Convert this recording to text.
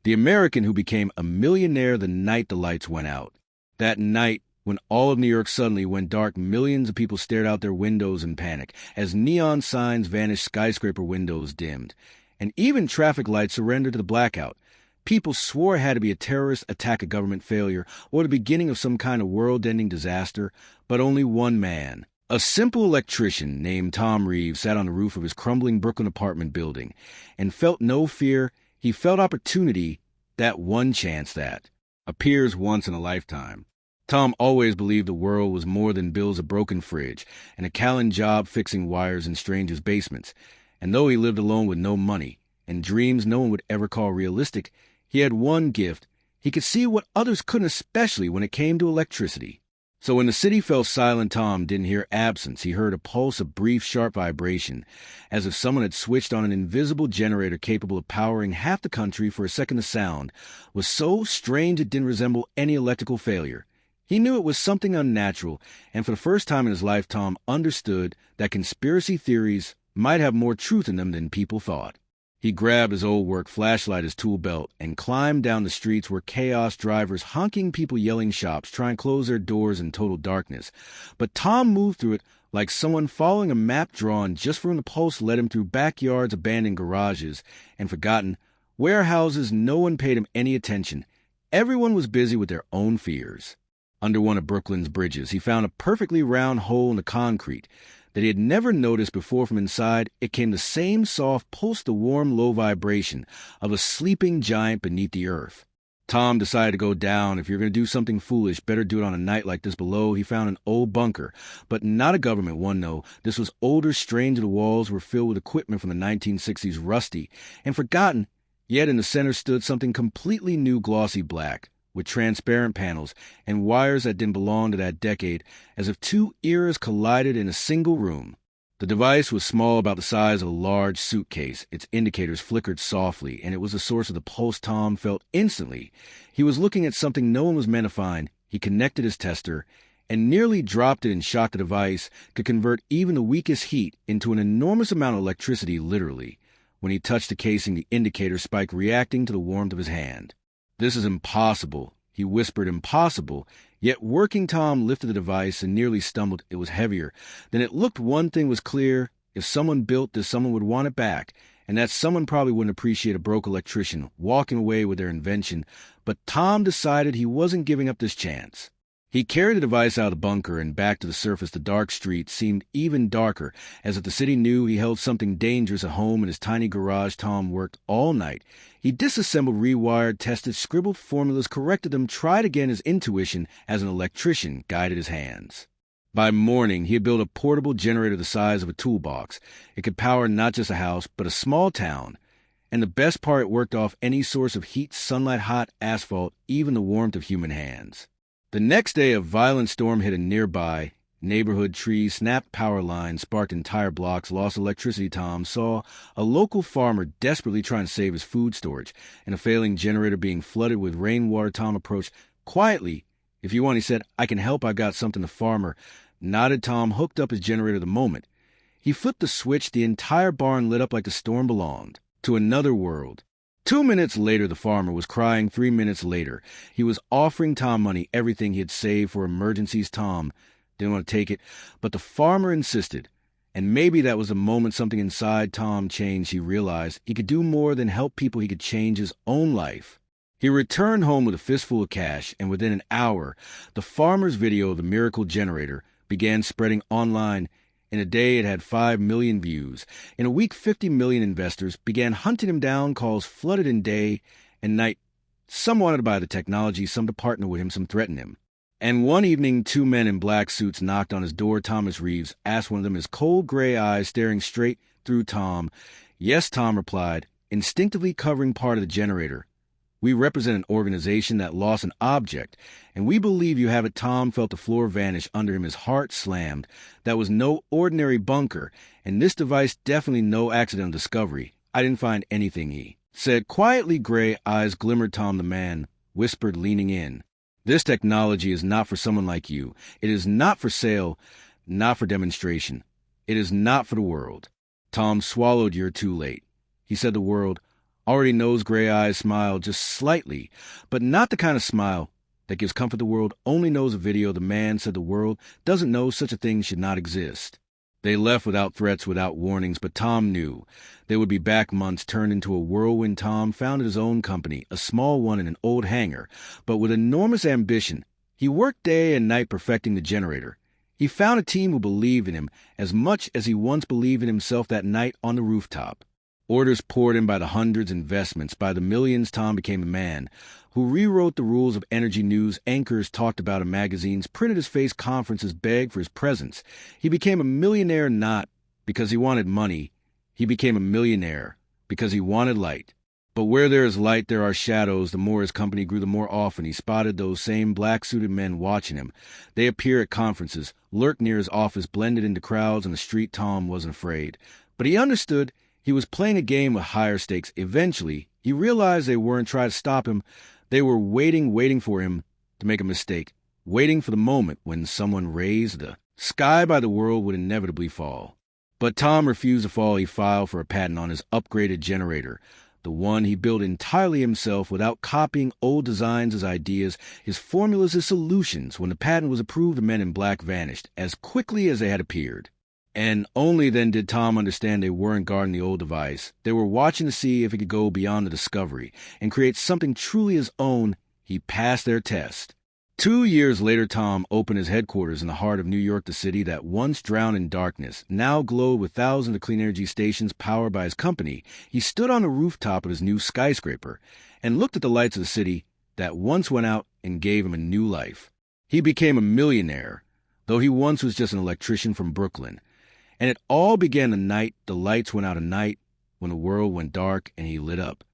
The American who became a millionaire the night the lights went out. That night, when all of New York suddenly went dark, millions of people stared out their windows in panic as neon signs vanished, skyscraper windows dimmed, and even traffic lights surrendered to the blackout. People swore it had to be a terrorist attack, a government failure, or the beginning of some kind of world-ending disaster, but only one man, a simple electrician named Tom Reeves, sat on the roof of his crumbling Brooklyn apartment building and felt no fear. He felt opportunity, that one chance that appears once in a lifetime. Tom always believed the world was more than bills, a broken fridge, and a Callan job fixing wires in strangers' basements. And though he lived alone with no money and dreams no one would ever call realistic, he had one gift. He could see what others couldn't, especially when it came to electricity. So when the city fell silent, Tom didn't hear absence. He heard a pulse, a brief, sharp vibration, as if someone had switched on an invisible generator capable of powering half the country for a second. The sound was so strange it didn't resemble any electrical failure. He knew it was something unnatural, and for the first time in his life, Tom understood that conspiracy theories might have more truth in them than people thought. He grabbed his old work flashlight, his tool belt, and climbed down the streets where chaos, drivers honking, people yelling, shops trying to close their doors in total darkness. But Tom moved through it like someone following a map drawn just for when the pulse led him through backyards, abandoned garages, and forgotten warehouses. No one paid him any attention. Everyone was busy with their own fears. Under one of Brooklyn's bridges, he found a perfectly round hole in the concrete that he had never noticed before. From inside, it came the same soft pulse, the warm, low vibration of a sleeping giant beneath the earth. Tom decided to go down. If you're going to do something foolish, better do it on a night like this. Below, he found an old bunker, but not a government one, no. This was older, strange. The walls were filled with equipment from the 1960s, rusty and forgotten, yet in the center stood something completely new, glossy black, with transparent panels and wires that didn't belong to that decade, as if two eras collided in a single room. The device was small, about the size of a large suitcase. Its indicators flickered softly, and it was the source of the pulse. Tom felt instantly he was looking at something no one was meant to find. He connected his tester and nearly dropped it in shock. The device could convert even the weakest heat into an enormous amount of electricity, literally. When he touched the casing, the indicator spiked, reacting to the warmth of his hand. "This is impossible," he whispered. "Impossible." Yet working, Tom lifted the device and nearly stumbled. It was heavier than it looked. One thing was clear. If someone built this, someone would want it back. And that someone probably wouldn't appreciate a broke electrician walking away with their invention. But Tom decided he wasn't giving up this chance. He carried the device out of the bunker and back to the surface. The dark street seemed even darker, as if the city knew he held something dangerous at home in his tiny garage. Tom worked all night. He disassembled, rewired, tested, scribbled formulas, corrected them, tried again. His intuition as an electrician guided his hands. By morning, he had built a portable generator the size of a toolbox. It could power not just a house, but a small town. And the best part, it worked off any source of heat, sunlight, hot asphalt, even the warmth of human hands. The next day, a violent storm hit a nearby neighborhood. Trees snapped, power lines sparked, entire blocks lost electricity. Tom saw a local farmer desperately trying to save his food storage and a failing generator being flooded with rainwater. Tom approached quietly. "If you want," he said, "I can help. I got something." The farmer nodded. Tom hooked up his generator. The moment he flipped the switch, the entire barn lit up like the storm belonged to another world. 2 minutes later, the farmer was crying. 3 minutes later, he was offering Tom money, everything he had saved for emergencies. Tom didn't want to take it, but the farmer insisted. And maybe that was the moment something inside Tom changed. He realized he could do more than help people. He could change his own life. He returned home with a fistful of cash, and within an hour, the farmer's video of the miracle generator began spreading online. In a day, it had 5 million views. In a week, 50 million investors began hunting him down. Calls flooded in day and night. Some wanted to buy the technology, some to partner with him, some threatened him. And one evening, 2 men in black suits knocked on his door. Thomas Reeves asked one of them, his cold gray eyes staring straight through Tom. "Yes," Tom replied, instinctively covering part of the generator. "We represent an organization that lost an object, and we believe you have it." Tom felt the floor vanish under him. His heart slammed. That was no ordinary bunker, and this device definitely no accidental discovery. "I didn't find anything," he said quietly. Gray eyes glimmered. Tom, the man whispered, leaning in, "This technology is not for someone like you. It is not for sale, not for demonstration. It is not for the world." Tom swallowed. "You're too late." He said the word Already knows Gray Eyes smiled just slightly, but not the kind of smile that gives comfort. The world only knows a video. The man said the world doesn't know such a thing should not exist. They left without threats, without warnings, but Tom knew. They would be back months turned into a whirlwind. Tom founded his own company, a small one in an old hangar, but with enormous ambition. He worked day and night perfecting the generator. He found a team who believed in him as much as he once believed in himself that night on the rooftop. Orders poured in by the hundreds, investments by the millions. Tom became a man who rewrote the rules of energy news. Anchors talked about in magazines, printed his face, conferences begged for his presence. He became a millionaire not because he wanted money. He became a millionaire because he wanted light. But where there is light, there are shadows. The more his company grew, the more often he spotted those same black-suited men watching him. They appear at conferences, lurked near his office, blended into crowds on the street. Tom wasn't afraid. But he understood he was playing a game with higher stakes. Eventually, he realized they weren't trying to stop him. They were waiting for him to make a mistake, waiting for the moment when someone raised the sky by the world would inevitably fall. But Tom refused to fall. He filed for a patent on his upgraded generator, the one he built entirely himself without copying old designs, his ideas, his formulas, his solutions. When the patent was approved, the men in black vanished as quickly as they had appeared. And only then did Tom understand they weren't guarding the old device. They were watching to see if he could go beyond the discovery and create something truly his own. He passed their test. 2 years later, Tom opened his headquarters in the heart of New York. The city that once drowned in darkness now glowed with thousands of clean energy stations powered by his company. He stood on the rooftop of his new skyscraper and looked at the lights of the city that once went out and gave him a new life. He became a millionaire, though he once was just an electrician from Brooklyn. And it all began the night the lights went out, a night when the world went dark and he lit up.